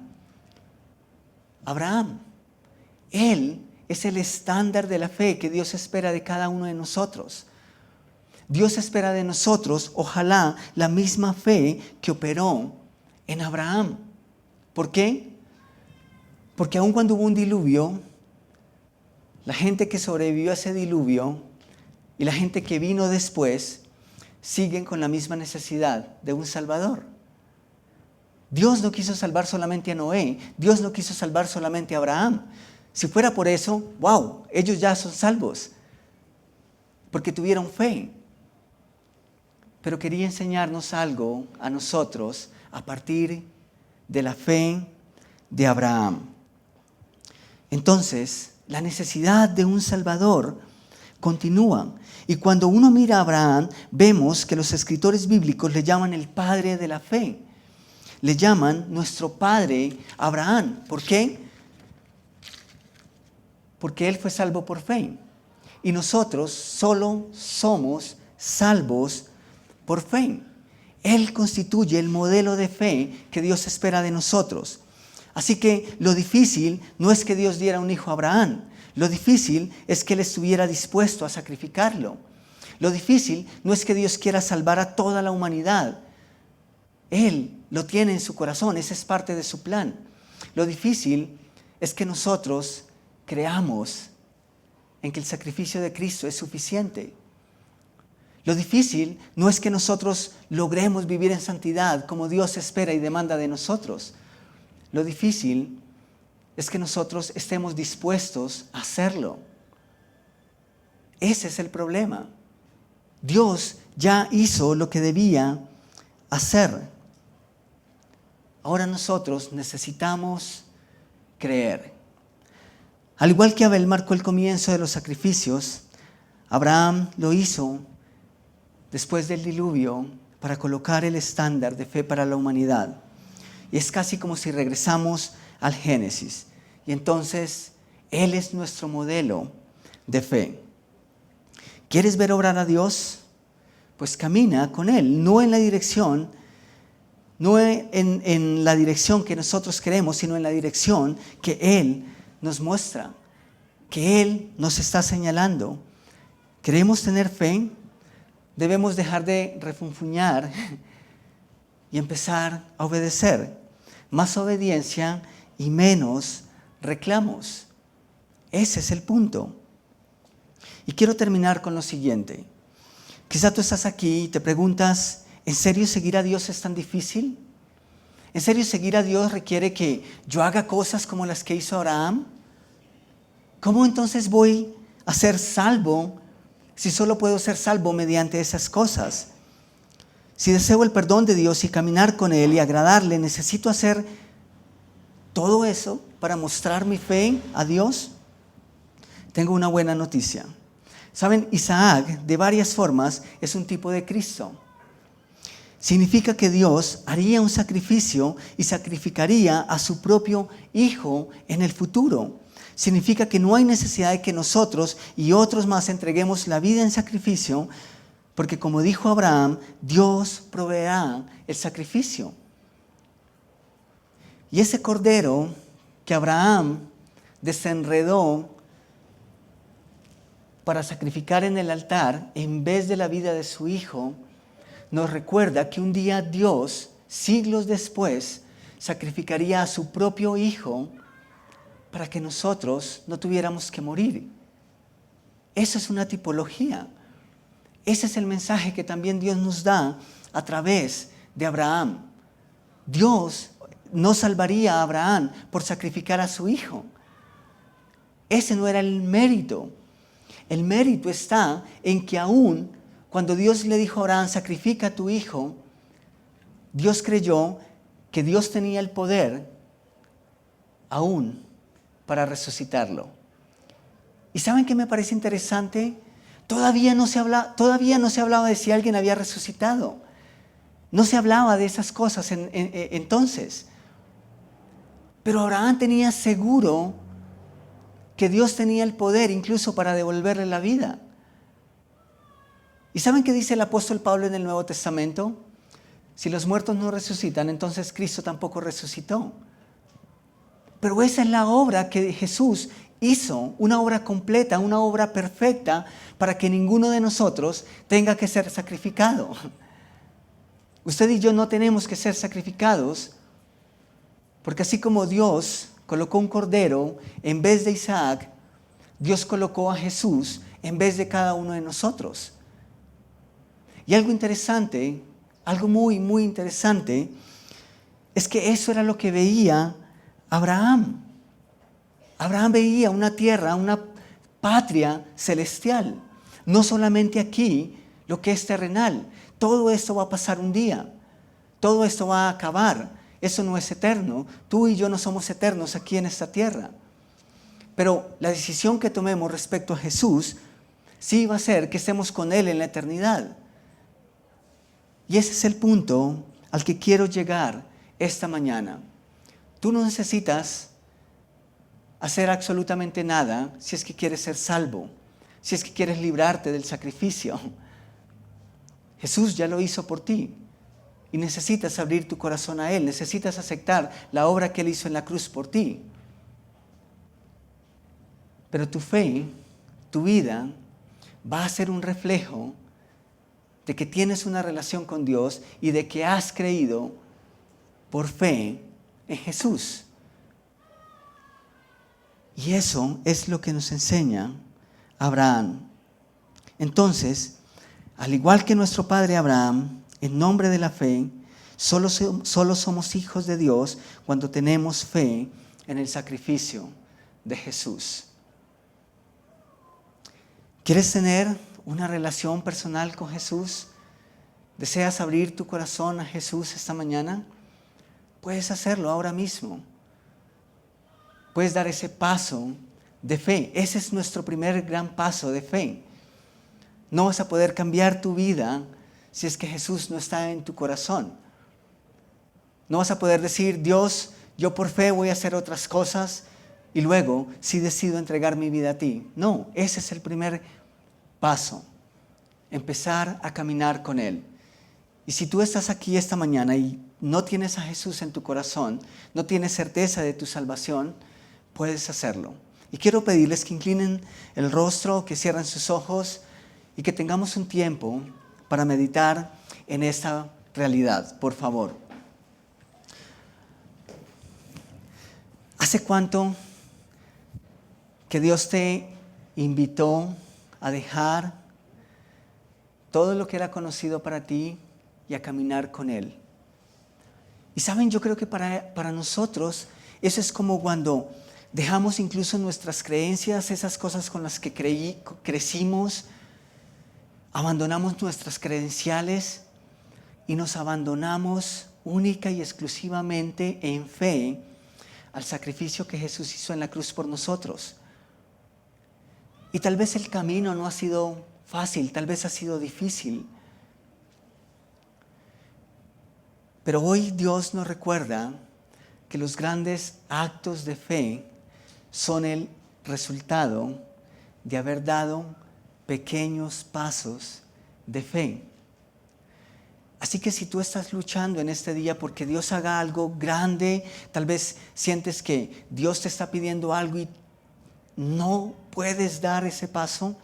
Abraham. Él es el estándar de la fe que Dios espera de cada uno de nosotros. Dios espera de nosotros, ojalá, la misma fe que operó en Abraham. ¿Por qué? Porque aun cuando hubo un diluvio, la gente que sobrevivió a ese diluvio y la gente que vino después siguen con la misma necesidad de un Salvador. Dios no quiso salvar solamente a Noé, Dios no quiso salvar solamente a Abraham. Si fuera por eso, wow, ellos ya son salvos, porque tuvieron fe. Pero quería enseñarnos algo a nosotros a partir de la fe de Abraham. Entonces, la necesidad de un Salvador continúa. Y cuando uno mira a Abraham, vemos que los escritores bíblicos le llaman el padre de la fe. Le llaman nuestro padre Abraham. ¿Por qué? Porque él fue salvo por fe. Y nosotros solo somos salvos por fe. Él constituye el modelo de fe que Dios espera de nosotros. Así que lo difícil no es que Dios diera un hijo a Abraham. Lo difícil es que él estuviera dispuesto a sacrificarlo. Lo difícil no es que Dios quiera salvar a toda la humanidad. Él lo tiene en su corazón, esa es parte de su plan. Lo difícil es que nosotros creamos en que el sacrificio de Cristo es suficiente. Lo difícil no es que nosotros logremos vivir en santidad como Dios espera y demanda de nosotros. Lo difícil es que nosotros estemos dispuestos a hacerlo. Ese es el problema. Dios ya hizo lo que debía hacer. Ahora nosotros necesitamos creer. Al igual que Abel marcó el comienzo de los sacrificios, Abraham lo hizo después del diluvio para colocar el estándar de fe para la humanidad. Y es casi como si regresamos al Génesis. Y entonces, Él es nuestro modelo de fe. ¿Quieres ver obrar a Dios? Pues camina con Él, no en la dirección que nosotros queremos, sino en la dirección que Él nos muestra, que Él nos está señalando. ¿Queremos tener fe? Debemos dejar de refunfuñar y empezar a obedecer. Más obediencia y menos reclamos. Ese es el punto. Y quiero terminar con lo siguiente. Quizá tú estás aquí y te preguntas, ¿en serio seguir a Dios es tan difícil? ¿En serio seguir a Dios requiere que yo haga cosas como las que hizo Abraham? ¿Cómo entonces voy a ser salvo si solo puedo ser salvo mediante esas cosas? Si deseo el perdón de Dios y caminar con Él y agradarle, ¿necesito hacer todo eso para mostrar mi fe a Dios? Tengo una buena noticia. Saben, Isaac, de varias formas, es un tipo de Cristo. Significa que Dios haría un sacrificio y sacrificaría a su propio hijo en el futuro. Significa que no hay necesidad de que nosotros y otros más entreguemos la vida en sacrificio, porque como dijo Abraham, Dios proveerá el sacrificio. Y ese cordero que Abraham desenredó para sacrificar en el altar, en vez de la vida de su hijo, nos recuerda que un día Dios, siglos después, sacrificaría a su propio hijo para que nosotros no tuviéramos que morir. Eso es una tipología. Ese es el mensaje que también Dios nos da a través de Abraham. Dios no salvaría a Abraham por sacrificar a su hijo. Ese no era el mérito. El mérito está en que aún cuando Dios le dijo a Abraham, sacrifica a tu hijo, Dios creyó que Dios tenía el poder aún para resucitarlo. ¿Y saben qué me parece interesante? Todavía no se hablaba de si alguien había resucitado. No se hablaba de esas cosas entonces. Pero Abraham tenía seguro que Dios tenía el poder incluso para devolverle la vida. ¿Y saben qué dice el apóstol Pablo en el Nuevo Testamento? Si los muertos no resucitan, entonces Cristo tampoco resucitó. Pero esa es la obra que Jesús hizo, una obra completa, una obra perfecta, para que ninguno de nosotros tenga que ser sacrificado. Usted y yo no tenemos que ser sacrificados, porque así como Dios colocó un cordero en vez de Isaac, Dios colocó a Jesús en vez de cada uno de nosotros. Y algo interesante, algo muy, muy interesante, es que eso era lo que veía Abraham. Abraham veía una tierra, una patria celestial. No solamente aquí, lo que es terrenal. Todo esto va a pasar un día. Todo esto va a acabar. Eso no es eterno. Tú y yo no somos eternos aquí en esta tierra. Pero la decisión que tomemos respecto a Jesús sí va a ser que estemos con Él en la eternidad. Y ese es el punto al que quiero llegar esta mañana. Tú no necesitas hacer absolutamente nada si es que quieres ser salvo, si es que quieres librarte del sacrificio. Jesús ya lo hizo por ti y necesitas abrir tu corazón a Él, necesitas aceptar la obra que Él hizo en la cruz por ti. Pero tu fe, tu vida, va a ser un reflejo de que tienes una relación con Dios y de que has creído por fe en Jesús. Y eso es lo que nos enseña Abraham. Entonces, al igual que nuestro padre Abraham, en nombre de la fe, solo somos hijos de Dios cuando tenemos fe en el sacrificio de Jesús. ¿Quieres tener una relación personal con Jesús? ¿Deseas abrir tu corazón a Jesús esta mañana? Puedes hacerlo ahora mismo. Puedes dar ese paso de fe. Ese es nuestro primer gran paso de fe. No vas a poder cambiar tu vida si es que Jesús no está en tu corazón. No vas a poder decir, Dios, yo por fe voy a hacer otras cosas y luego sí decido entregar mi vida a ti. No, ese es el primer paso. Empezar a caminar con Él. Y si tú estás aquí esta mañana y no tienes a Jesús en tu corazón, no tienes certeza de tu salvación, puedes hacerlo. Y quiero pedirles que inclinen el rostro, que cierren sus ojos y que tengamos un tiempo para meditar en esta realidad, por favor. ¿Hace cuánto que Dios te invitó a dejar todo lo que era conocido para ti y a caminar con Él? Y saben, yo creo que para nosotros eso es como cuando dejamos incluso nuestras creencias, esas cosas con las que crecimos, abandonamos nuestras credenciales y nos abandonamos única y exclusivamente en fe al sacrificio que Jesús hizo en la cruz por nosotros. Y tal vez el camino no ha sido fácil, tal vez ha sido difícil. Pero hoy Dios nos recuerda que los grandes actos de fe son el resultado de haber dado pequeños pasos de fe. Así que si tú estás luchando en este día porque Dios haga algo grande, tal vez sientes que Dios te está pidiendo algo y no puedes dar ese paso,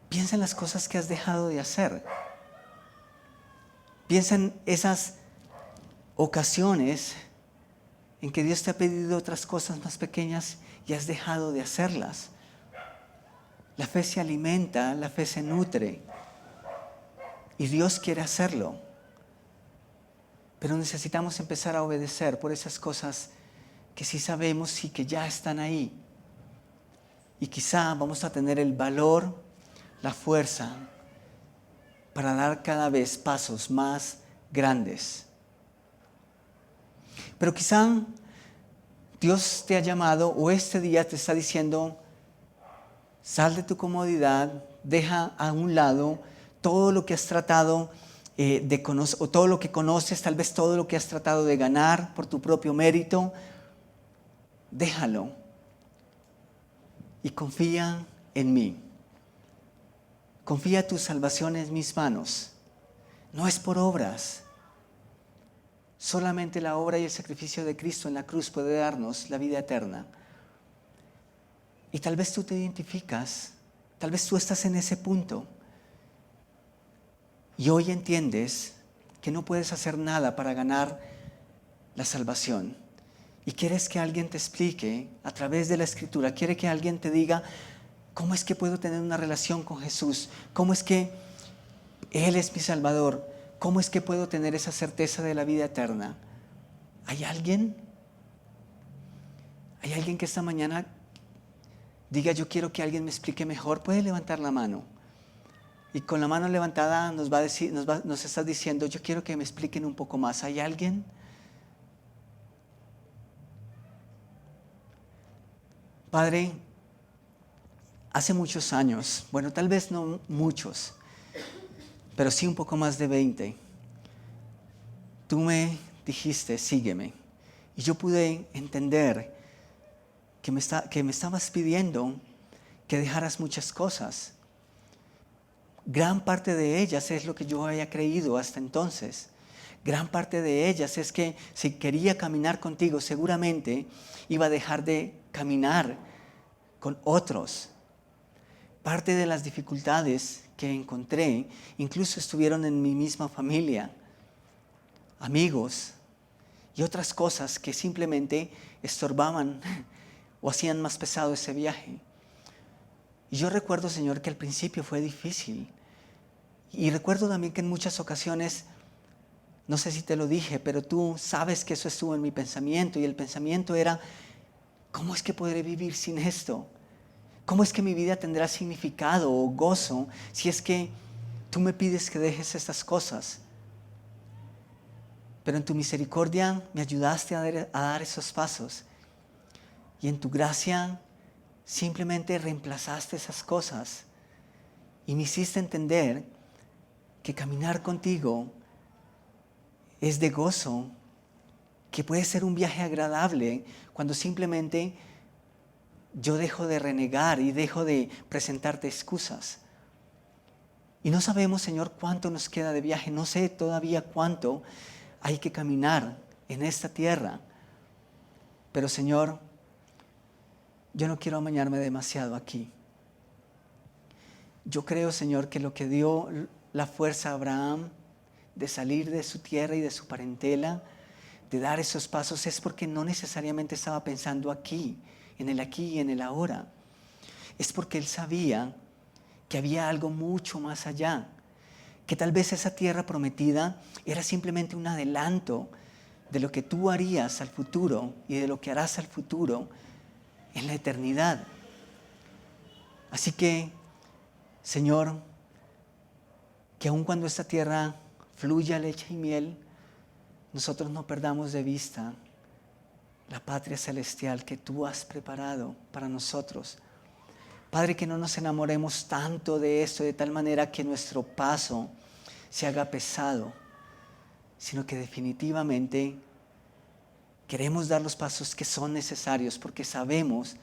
piensa en las cosas que has dejado de hacer. Piensa en esas ocasiones en que Dios te ha pedido otras cosas más pequeñas y has dejado de hacerlas. La fe se alimenta, la fe se nutre y Dios quiere hacerlo. Pero necesitamos empezar a obedecer por esas cosas que sí sabemos y que ya están ahí. Y quizá vamos a tener el valor, la fuerza para dar cada vez pasos más grandes. Pero quizá Dios te ha llamado o este día te está diciendo, sal de tu comodidad, deja a un lado todo lo que has tratado de conocer, o todo lo que conoces, tal vez todo lo que has tratado de ganar por tu propio mérito, déjalo y confía en mí. Confía tu salvación en mis manos. No es por obras. Solamente la obra y el sacrificio de Cristo en la cruz puede darnos la vida eterna. Y tal vez tú te identificas, tal vez tú estás en ese punto. Y hoy entiendes que no puedes hacer nada para ganar la salvación. Y quieres que alguien te explique a través de la Escritura, quiere que alguien te diga, ¿cómo es que puedo tener una relación con Jesús? ¿Cómo es que Él es mi Salvador? ¿Cómo es que puedo tener esa certeza de la vida eterna? ¿Hay alguien? ¿Hay alguien que esta mañana diga, yo quiero que alguien me explique mejor? Puede levantar la mano. Y con la mano levantada nos estás diciendo, yo quiero que me expliquen un poco más. ¿Hay alguien? Padre, hace muchos años, bueno, tal vez no muchos, pero sí un poco más de 20, tú me dijiste, sígueme. Y yo pude entender que me estabas pidiendo que dejaras muchas cosas. Gran parte de ellas es lo que yo había creído hasta entonces. Gran parte de ellas es que si quería caminar contigo, seguramente iba a dejar de caminar con otros. Parte de las dificultades que encontré incluso estuvieron en mi misma familia, amigos y otras cosas que simplemente estorbaban o hacían más pesado ese viaje. Y yo recuerdo, Señor, que al principio fue difícil. Y recuerdo también que en muchas ocasiones, no sé si te lo dije, pero tú sabes que eso estuvo en mi pensamiento. Y el pensamiento era, ¿cómo es que podré vivir sin esto? ¿Cómo es que mi vida tendrá significado o gozo si es que tú me pides que dejes estas cosas? Pero en tu misericordia me ayudaste a dar esos pasos. Y en tu gracia simplemente reemplazaste esas cosas. Y me hiciste entender que caminar contigo es de gozo, que puede ser un viaje agradable cuando simplemente yo dejo de renegar y dejo de presentarte excusas. Y no sabemos, Señor, cuánto nos queda de viaje. No sé todavía cuánto hay que caminar en esta tierra. Pero, Señor, yo no quiero amañarme demasiado aquí. Yo creo, Señor, que lo que dio la fuerza a Abraham de salir de su tierra y de su parentela, de dar esos pasos, es porque no necesariamente estaba pensando aquí y en el ahora. Es porque él sabía que había algo mucho más allá, que tal vez esa tierra prometida era simplemente un adelanto de lo que tú harías al futuro y de lo que harás al futuro en la eternidad. Así que, Señor, que aun cuando esta tierra fluya leche y miel, nosotros no perdamos de vista la patria celestial que tú has preparado para nosotros. Padre, que no nos enamoremos tanto de esto de tal manera que nuestro paso se haga pesado, sino que definitivamente queremos dar los pasos que son necesarios porque sabemos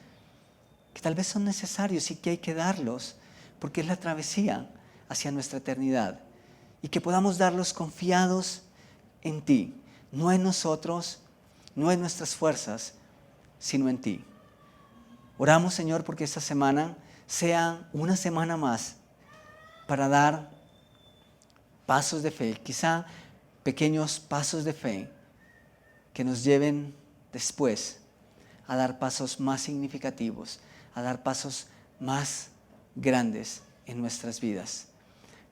que tal vez son necesarios y que hay que darlos porque es la travesía hacia nuestra eternidad y que podamos darlos confiados en ti, no en nosotros, no en nuestras fuerzas, sino en ti. Oramos, Señor, porque esta semana sea una semana más para dar pasos de fe, quizá pequeños pasos de fe que nos lleven después a dar pasos más significativos, a dar pasos más grandes en nuestras vidas.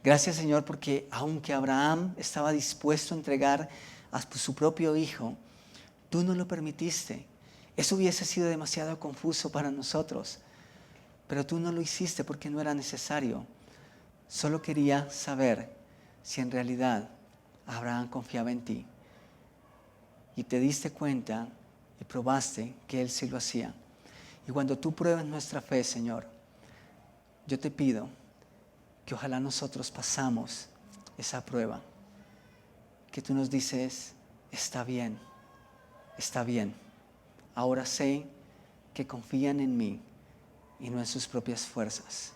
Gracias, Señor, porque aunque Abraham estaba dispuesto a entregar a su propio hijo, tú no lo permitiste. Eso hubiese sido demasiado confuso para nosotros, pero tú no lo hiciste porque no era necesario. Solo quería saber si en realidad Abraham confiaba en ti. Y te diste cuenta y probaste que él sí lo hacía. Y cuando tú pruebas nuestra fe, Señor, yo te pido que ojalá nosotros pasamos esa prueba. Que tú nos dices, está bien, ahora sé que confían en mí y no en sus propias fuerzas.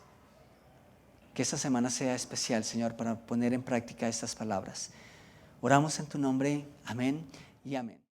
Que esta semana sea especial, Señor, para poner en práctica estas palabras. Oramos en tu nombre. Amén y amén.